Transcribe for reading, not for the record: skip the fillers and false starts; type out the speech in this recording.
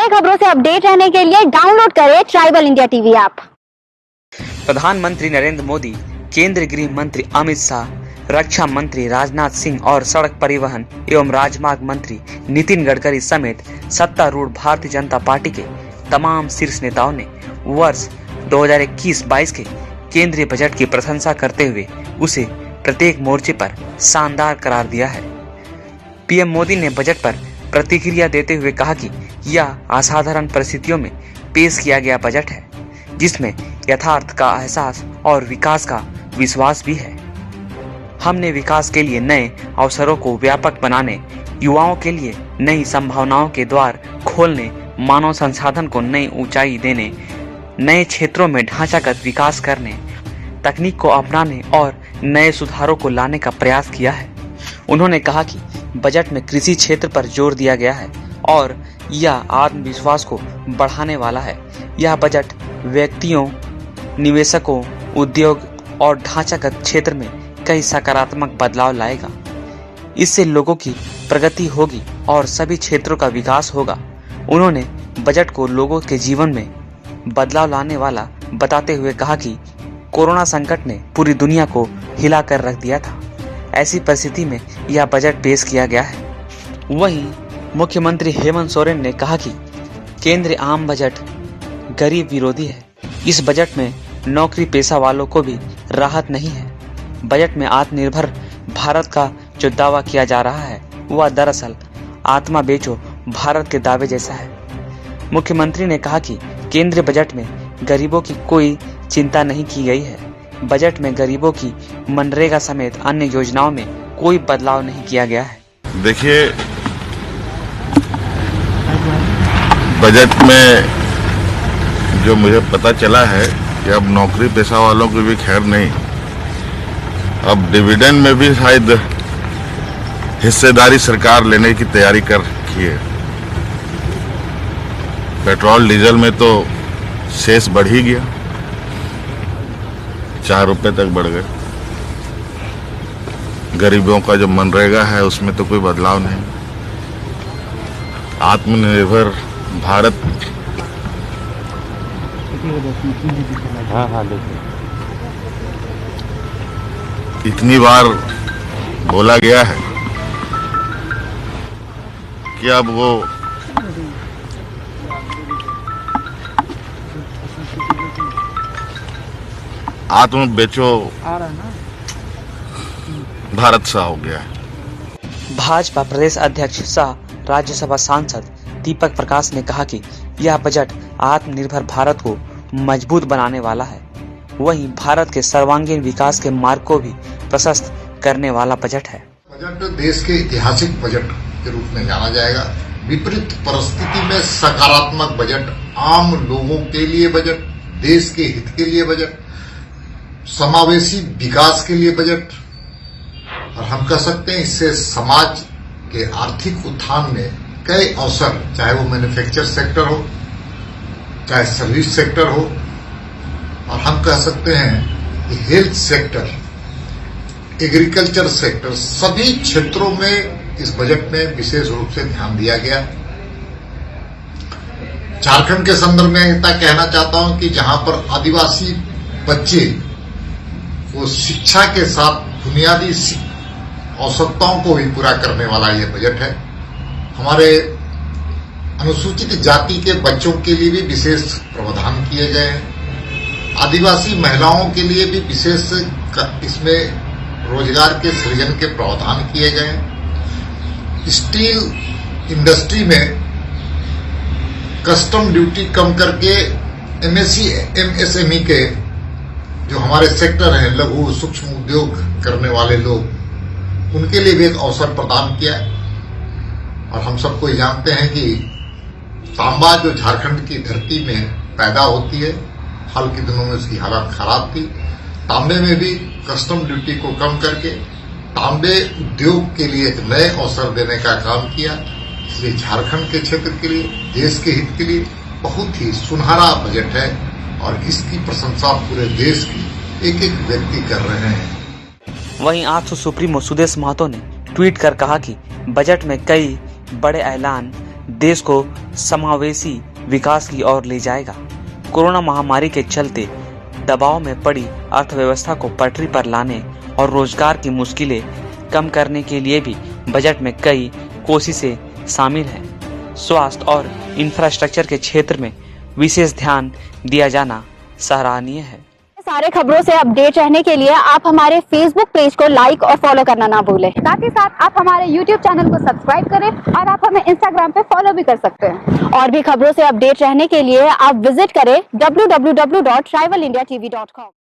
नए खबरों से अपडेट रहने के लिए डाउनलोड करें ट्राइबल इंडिया टीवी ऐप। प्रधानमंत्री नरेंद्र मोदी, केंद्रीय गृह मंत्री अमित शाह, रक्षा मंत्री राजनाथ सिंह और सड़क परिवहन एवं राजमार्ग मंत्री नितिन गडकरी समेत सत्तारूढ़ भारतीय जनता पार्टी के तमाम शीर्ष नेताओं ने वर्ष 2021-22 के केंद्रीय बजट की प्रशंसा करते हुए उसे प्रत्येक मोर्चे पर शानदार करार दिया है। पीएम मोदी ने बजट पर प्रतिक्रिया देते हुए कहा कि यह असाधारण परिस्थितियों में पेश किया गया बजट है, जिसमें यथार्थ का एहसास और विकास का विश्वास भी है। हमने विकास के लिए नए अवसरों को व्यापक बनाने, युवाओं के लिए नई संभावनाओं के द्वार खोलने, मानव संसाधन को नई ऊंचाई देने, नए क्षेत्रों में ढांचागत विकास करने, तकनीक को अपनाने और नए सुधारों को लाने का प्रयास किया है। उन्होंने कहा कि बजट में कृषि क्षेत्र पर जोर दिया गया है और यह आत्मविश्वास को बढ़ाने वाला है। यह बजट व्यक्तियों, निवेशकों, उद्योग और ढांचागत क्षेत्र में कई सकारात्मक बदलाव लाएगा। इससे लोगों की प्रगति होगी और सभी क्षेत्रों का विकास होगा। उन्होंने बजट को लोगों के जीवन में बदलाव लाने वाला बताते हुए कहा कि कोरोना संकट ने पूरी दुनिया को हिला कर रख दिया था। ऐसी परिस्थिति में यह बजट पेश किया गया है। वहीं मुख्यमंत्री हेमंत सोरेन ने कहा कि केंद्रीय आम बजट गरीब विरोधी है। इस बजट में नौकरी पेशा वालों को भी राहत नहीं है। बजट में आत्मनिर्भर भारत का जो दावा किया जा रहा है वह दरअसल आत्मा बेचो भारत के दावे जैसा है। मुख्यमंत्री ने कहा कि केंद्रीय बजट में गरीबों की कोई चिंता नहीं की गई है। बजट में गरीबों की मनरेगा समेत अन्य योजनाओं में कोई बदलाव नहीं किया गया है। देखिए, बजट में जो मुझे पता चला है कि अब नौकरी पेशा वालों की भी खैर नहीं, अब डिविडेंड में भी शायद हिस्सेदारी सरकार लेने की तैयारी कर रही है। पेट्रोल डीजल में तो शेष बढ़ ही गया, 4 रुपए तक बढ़ गए। गरीबों का जो मनरेगा है उसमें तो कोई बदलाव नहीं। आत्मनिर्भर भारत इतनी बार बोला गया है कि अब वो आत्म बेचो भारत सा हो गया है। भाजपा प्रदेश अध्यक्ष सह राज्यसभा सांसद दीपक प्रकाश ने कहा कि यह बजट आत्मनिर्भर भारत को मजबूत बनाने वाला है। वहीं भारत के सर्वांगीण विकास के मार्ग को भी प्रशस्त करने वाला बजट है। बजट देश के ऐतिहासिक बजट के रूप में जाना जाएगा। विपरीत परिस्थिति में सकारात्मक बजट, आम लोगों के लिए बजट, देश के हित के लिए बजट, समावेशी विकास के लिए बजट, और हम कह सकते हैं इससे समाज के आर्थिक उत्थान में कई अवसर, चाहे वो मैन्युफैक्चर सेक्टर हो, चाहे सर्विस सेक्टर हो, और हम कह सकते हैं कि हेल्थ सेक्टर, एग्रीकल्चर सेक्टर, सभी क्षेत्रों में इस बजट में विशेष रूप से ध्यान दिया गया। झारखंड के संदर्भ में इतना कहना चाहता हूं कि जहां पर आदिवासी बच्चे वो शिक्षा के साथ बुनियादी आवश्यकताओं को भी पूरा करने वाला ये बजट है। हमारे अनुसूचित जाति के बच्चों के लिए भी विशेष प्रावधान किए गए हैं। आदिवासी महिलाओं के लिए भी विशेष इसमें रोजगार के सृजन के प्रावधान किए गए हैं। स्टील इंडस्ट्री में कस्टम ड्यूटी कम करके एमएसएमई के जो हमारे सेक्टर हैं, लघु सूक्ष्म उद्योग करने वाले लोग, उनके लिए भी एक अवसर प्रदान किया। और हम सबको जानते हैं कि तांबा जो झारखंड की धरती में पैदा होती है, हाल के दिनों में उसकी हालत खराब थी। तांबे में भी कस्टम ड्यूटी को कम करके तांबे उद्योग के लिए एक नए अवसर देने का काम किया। इसलिए झारखंड के क्षेत्र के लिए, देश के हित के लिए बहुत ही सुनहरा बजट है और इसकी प्रशंसा पूरे देश की एक एक व्यक्ति कर रहे हैं। वहीं आजसू सुप्रीमो सुदेश महतो ने ट्वीट कर कहा कि बजट में कई बड़े ऐलान देश को समावेशी विकास की ओर ले जाएगा। कोरोना महामारी के चलते दबाव में पड़ी अर्थव्यवस्था को पटरी पर लाने और रोजगार की मुश्किलें कम करने के लिए भी बजट में कई कोशिशें शामिल हैं। स्वास्थ्य और इंफ्रास्ट्रक्चर के क्षेत्र में विशेष ध्यान दिया जाना सराहनीय है। सारे खबरों से अपडेट रहने के लिए आप हमारे फेसबुक पेज को लाइक और फॉलो करना ना भूलें। साथ ही साथ आप हमारे यूट्यूब चैनल को सब्सक्राइब करें और आप हमें इंस्टाग्राम पे फॉलो भी कर सकते हैं। और भी खबरों से अपडेट रहने के लिए आप विजिट करें www.tribalindiatv.com।